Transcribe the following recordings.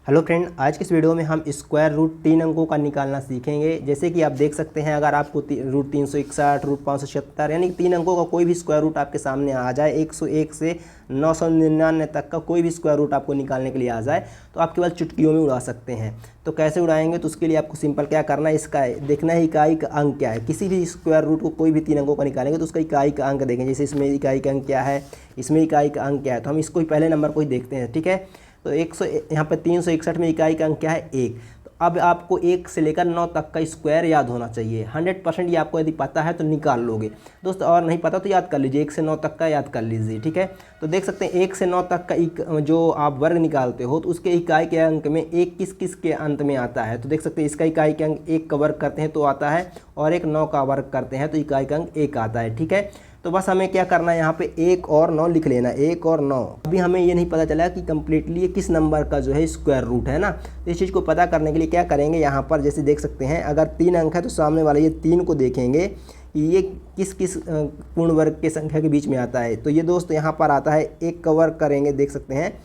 Hello friend, आज की इस वीडियो में हम स्क्वायर रूट 3 अंकों का निकालना सीखेंगे। जैसे कि आप देख सकते हैं, अगर आपको रूट 361, रूट 576 यानी 3 अंकों का कोई भी स्क्वायर रूट आपके सामने आ जाए, 101 से 999 तक का कोई भी स्क्वायर रूट आपको निकालने के लिए आ जाए, तो आप केवल चुटकियों में उड़ा सकते हैं। तो कैसे उड़ाएंगे? तो उसके लिए आपको सिंपल क्या करना है, इसका देखना है इकाई का अंक क्या है। किसी भी स्क्वायर रूट को कोई भी 3 अंकों का निकालेंगे तो उसका इकाई का अंक देखेंगे। जैसे इसमें इकाई का अंक क्या है, इसमें इकाई का अंक क्या है, तो हम इसको ही पहले नंबर को ही देखते हैं। ठीक है, तो 100 यहाँ पर 361 में इकाई का अंक क्या है, 1। तो अब आपको 1 से लेकर 9 तक का स्क्वायर याद होना चाहिए। 100% ये आपको यदि पता है तो निकाल लोगे दोस्त, और नहीं पता तो याद कर लीजिए, 1 से 9 तक का याद कर लीजिए। ठीक है, तो देख सकते हैं 1 से 9 तक का जो आप वर्ग निकालते हो तो उसके इकाई के अंक में 1 किस किस के अंत में आता है। तो देख सकते हैं इसका इकाई के अंक 1 का वर्ग करते हैं तो आता है, और एक 9 का वर्ग करते हैं तो इकाई का अंक 1 आता है। ठीक है, तो बस हमें क्या करना है, यहाँ पे 1 और 9 लिख लेना, 1 और 9। अभी हमें ये नहीं पता चला कि कंप्लीटली ये किस नंबर का जो है स्क्वायर रूट है ना। तो इस चीज़ को पता करने के लिए क्या करेंगे, यहाँ पर जैसे देख सकते हैं अगर 3 अंक है तो सामने वाले ये 3 को देखेंगे कि ये किस किस पूर्ण वर्ग के संख्या के बीच में आता है। तो ये दोस्त यहाँ पर आता है 1 का वर्ग करेंगे, देख सकते हैं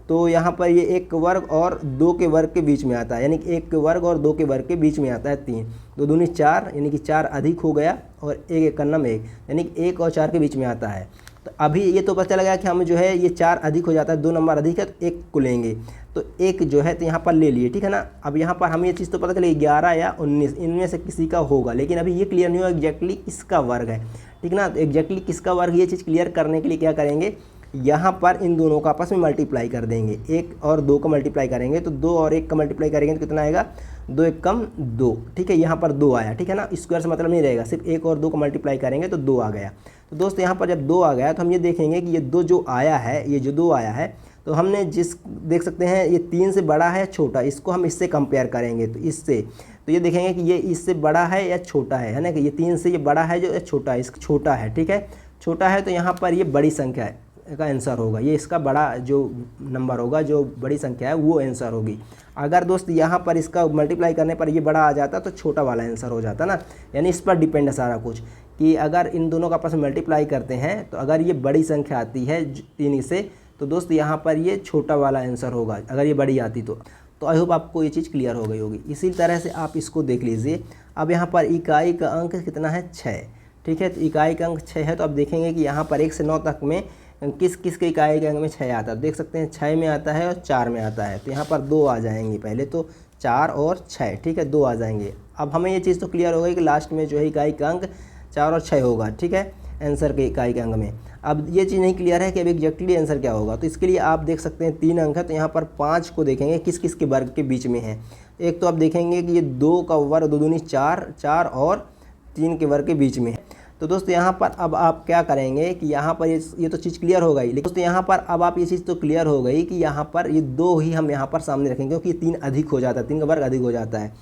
तो यहाँ पर ये 1 के वर्ग और 2 के वर्ग के बीच में आता है, यानी कि 1 के वर्ग और 2 के वर्ग के बीच में आता है 3। 2 दूनी 4 यानी कि 4 अधिक हो गया, और 1 एक कन्नम 1 यानी कि 1 और 4 के बीच में आता है। तो अभी ये तो पता चला गया कि हम जो है ये 4 अधिक हो जाता है, 2 नंबर अधिक है तो 1 को लेंगे, तो 1 जो है तो यहाँ पर ले लिए। ठीक है ना, अब यहाँ पर हमें ये चीज़ तो पता चली 11 या 19 इनमें से किसी का होगा, लेकिन अभी ये क्लियर नहीं हुआ एग्जैक्टली किसका वर्ग है। ठीक ना, तो एग्जैक्टली किसका वर्ग, ये चीज़ क्लियर करने के लिए क्या करेंगे, यहाँ पर इन दोनों का आपस में मल्टीप्लाई कर देंगे। 1 और 2 का मल्टीप्लाई करेंगे तो 2 और 1 का मल्टीप्लाई करेंगे तो कितना आएगा, 2 1 कम 2। ठीक है, यहाँ पर 2 आया। ठीक है ना, स्क्वायर से मतलब नहीं रहेगा, सिर्फ 1 और 2 का मल्टीप्लाई करेंगे तो 2 आ गया। तो दोस्त यहाँ पर जब 2 आ गया तो हम ये देखेंगे कि ये 2 जो आया है, ये जो 2 आया है, तो हमने जिस देख सकते हैं ये 3 से बड़ा है छोटा, इसको हम इससे कंपेयर करेंगे तो इससे, तो ये देखेंगे कि ये इससे बड़ा है या छोटा है ना, कि ये 3 से ये बड़ा है जो छोटा है, इसका छोटा है। ठीक है, छोटा है तो यहाँ पर ये बड़ी संख्या है का आंसर होगा, ये इसका बड़ा जो नंबर होगा, जो बड़ी संख्या है वो आंसर होगी। अगर दोस्त यहाँ पर इसका मल्टीप्लाई करने पर ये बड़ा आ जाता तो छोटा वाला आंसर हो जाता ना। यानी इस पर डिपेंड है सारा कुछ, कि अगर इन दोनों का आपस में मल्टीप्लाई करते हैं तो अगर ये बड़ी संख्या आती है 3 से, तो दोस्त यहाँ पर ये छोटा वाला आंसर होगा अगर ये बड़ी आती तो आई होप आपको ये चीज़ क्लियर हो गई होगी। इसी तरह से आप इसको देख लीजिए। अब यहाँ पर इकाई का अंक कितना है, 6। ठीक है, तो इकाई का अंक 6 है, तो अब देखेंगे कि यहाँ पर 1 से 9 तक में किस किस के इकाई के अंक में 6 आता है। देख सकते हैं 6 में आता है और 4 में आता है, तो यहाँ पर 2 आ जाएंगे पहले, तो 4 और 6। ठीक है, 2 आ जाएंगे। अब हमें ये चीज़ तो क्लियर हो गई कि लास्ट में जो है इकाई का अंक 4 और 6 होगा। ठीक है, आंसर के इकाई के अंक में। अब ये चीज़ नहीं क्लियर है कि अब एग्जैक्टली आंसर क्या होगा, तो इसके लिए आप देख सकते हैं 3 अंक है, तो यहाँ पर 5 को देखेंगे किस किस के वर्ग के बीच में है। एक तो आप देखेंगे कि ये 2 का वर्ग 2 दूनी 4, 4 और 3 के वर्ग के बीच में है। तो दोस्तों यहाँ पर अब आप क्या करेंगे कि यहाँ पर ये तो चीज़ क्लियर हो गई, लेकिन दोस्तों यहाँ पर अब आप ये चीज़ तो क्लियर हो गई कि यहाँ पर ये 2 ही हम यहाँ पर सामने रखेंगे, क्योंकि ये 3 अधिक हो जाता है, 3 का वर्ग अधिक हो जाता है,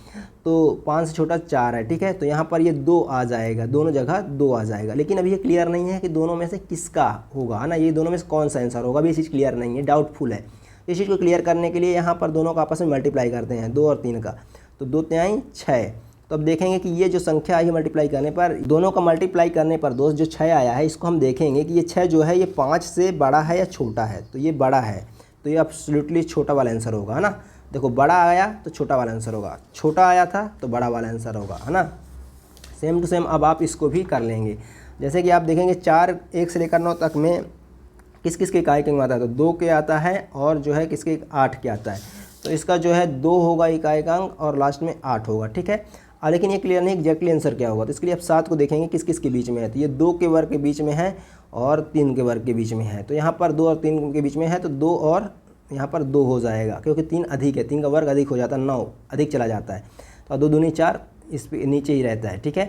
तो 5 से छोटा 4 है। ठीक है, तो यहाँ पर ये 2 आ जाएगा, दोनों जगह 2 आ जाएगा। लेकिन अभी ये क्लियर नहीं है कि दोनों में से किसका होगा, है ना, ये दोनों में से कौन सा आंसर होगा, अभी ये चीज़ क्लियर नहीं है, डाउटफुल है। इस चीज़ को क्लियर करने के लिए यहाँ पर दोनों का आपस में मल्टीप्लाई करते हैं, 2 और 3 का, तो 2 3 6। तो अब देखेंगे कि ये जो संख्या आई है मल्टीप्लाई करने पर, दोनों का मल्टीप्लाई करने पर दोस्त जो 6 आया है, इसको हम देखेंगे कि ये 6 जो है ये 5 से बड़ा है या छोटा है। तो ये बड़ा है, तो ये एब्सोल्युटली छोटा वाला आंसर होगा, है ना। देखो बड़ा आया तो छोटा वाला आंसर होगा, छोटा आया था तो बड़ा वाला आंसर होगा, है ना। सेम टू सेम अब आप इसको भी कर लेंगे। जैसे कि आप देखेंगे 4 1 से लेकर 9 तक में किस किस के इकाई के अंक आता है, तो 2 के आता है, और जो है किसके 8 के आता है। तो इसका जो है 2 होगा इकाई का अंक और लास्ट में 8 होगा। ठीक है, लेकिन ये क्लियर नहीं एग्जैक्टली आंसर क्या होगा, तो इसके लिए आप 7 को देखेंगे किस किस के बीच में है। तो ये 2 के वर्ग के बीच में है और 3 के वर्ग के बीच में है, तो यहाँ पर 2 और 3 के बीच में है, तो 2 और यहाँ पर 2 हो जाएगा, क्योंकि 3 अधिक है, 3 का वर्ग अधिक हो जाता है, 9 अधिक चला जाता है, तो 2 दूनी 4 इस पे नीचे ही रहता है। ठीक है,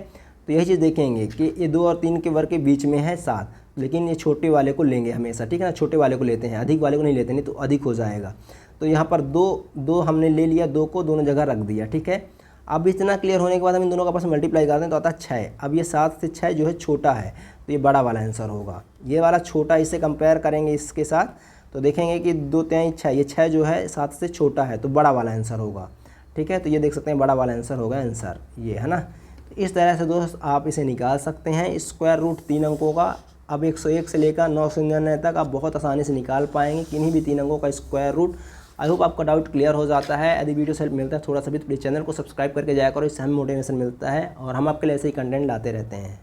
तो यही चीज़ देखेंगे कि ये 2 और 3 के वर्ग के बीच में है 7, लेकिन ये छोटे वाले को लेंगे हमेशा। ठीक है ना, छोटे वाले को लेते हैं, अधिक वाले को नहीं लेते, नहीं तो अधिक हो जाएगा। तो यहाँ पर 2 हमने ले लिया, 2 को दोनों जगह रख दिया। ठीक है, अब इतना क्लियर होने के बाद हम इन दोनों का आपस में मल्टीप्लाई करते हैं तो आता है 6। अब ये 7 से 6 जो है छोटा है, तो ये बड़ा वाला आंसर होगा। ये वाला छोटा, इससे कंपेयर करेंगे इसके साथ, तो देखेंगे कि 2 3 6, ये 6 जो है 7 से छोटा है, तो बड़ा वाला आंसर होगा। ठीक है, तो ये देख सकते हैं बड़ा वाला आंसर होगा आंसर ये, है ना। तो इस तरह से दोस्त आप इसे निकाल सकते हैं स्क्वायर रूट 3 अंकों का। अब 101 से लेकर 999 तक आप बहुत आसानी से निकाल पाएंगे किन्हीं भी 3 अंकों का स्क्वायर रूट। आई होप आपका डाउट क्लियर हो जाता है। यदि वीडियो से मिलता है थोड़ा सा भी तो प्लीज़ चैनल को सब्सक्राइब करके जाया करो, इससे हमें मोटिवेशन मिलता है और हम आपके लिए ऐसे ही कंटेंट लाते रहते हैं।